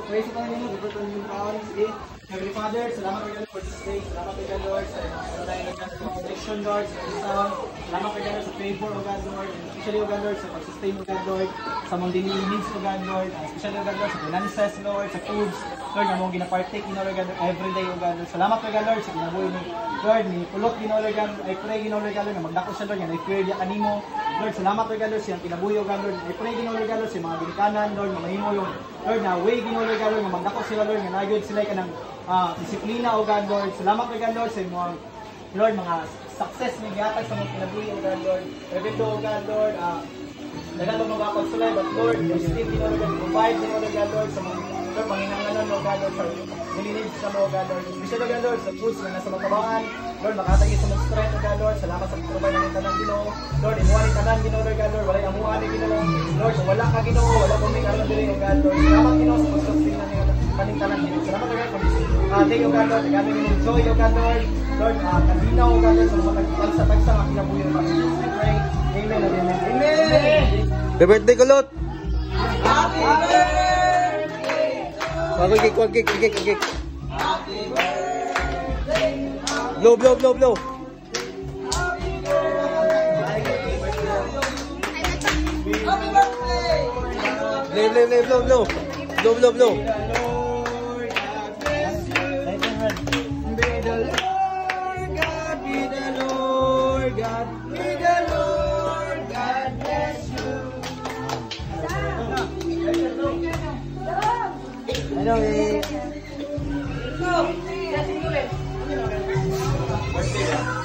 Praise ka ninyo, gusto ninyo kaon. Sige. Heavenly Father, salamat kay God for this day. Salamat kay God, Lord, sa protection, Lord, sa protection. Salamat kay God sa favor, O God, Lord. Especially, O God, Lord, sa pag-sustain, O God, Lord. Sa mga daily needs, O God, Lord. Especially, O God, Lord, sa finances, Lord, sa foods. Lord, na mong ginapartake, O God, every day, O God, Lord. Salamat kay God, Lord, sa ginabuhi ni Lord, ni Pulot, Lord, I pray, Lord, na magdako siya, Lord, na i-fear niya kanimo. Lord, salamat kay God, Lord, siyang kinabuhi, O God, Lord. I pray, Lord, sa mga ginikanan, Lord, na mahimo yung Lord, na way, Lord, na magdako sila, Lord, na nagyod sila ka ng disiplina, O God, Lord. Salamat kay God, Lord, sa mga Lord, mga success na gihatag sa mga kinabuhi, O God, Lord. Every day, O God, Lord, nagano mga konsulay, but Lord, you still, Lord, provide, O God, Lord, sa mga Lord, panginanganan, O God, Lord, sa nilinids sa mga, O God, Lord. Especially, O God, Lord, sa foods na nasa matabangan, Lord, makatagi sa mga strength, O God, Lord. Salamat sa provide ng tanan, Ginoo. Lord, inuwanin tanan, Ginoo, O God, Lord. Wala yung amuhan, Ginoo. Lord, kung wala ka, Ginoo, wala kong may karoon din, O God, Lord. Salamat, Ginoo, sa pag-sustain na kaning tanan, Ginoo. Salamat, O God, day, O God, Lord. Gamit ng joy, O God, Lord. Lord, kaninaw, O God, Lord, sa mga tagsa-tagsa, ang kinabuhi, O God. I pray. Amen, amen, amen. Happy birthday, Kulot! Happy birthday! Wag cake. Happy birthday! Blow! Happy birthday! Blow!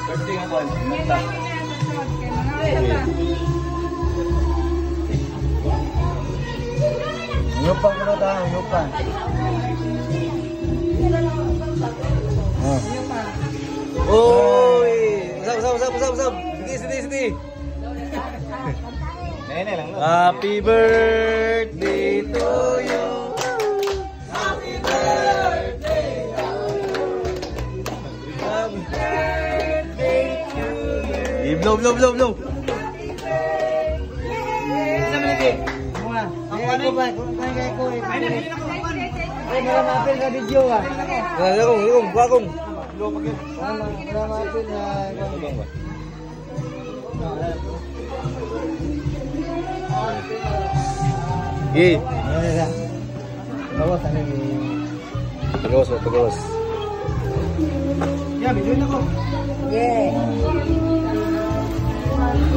Birthday nga po. Nyupan ko na tayo, nyupan. Oy! Usap. Sini. Nene lang. Happy birthday to you. Happy birthday to you. Happy birthday to you. Blow. Bagong. Terus. Ya, videoin ako.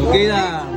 Okay na.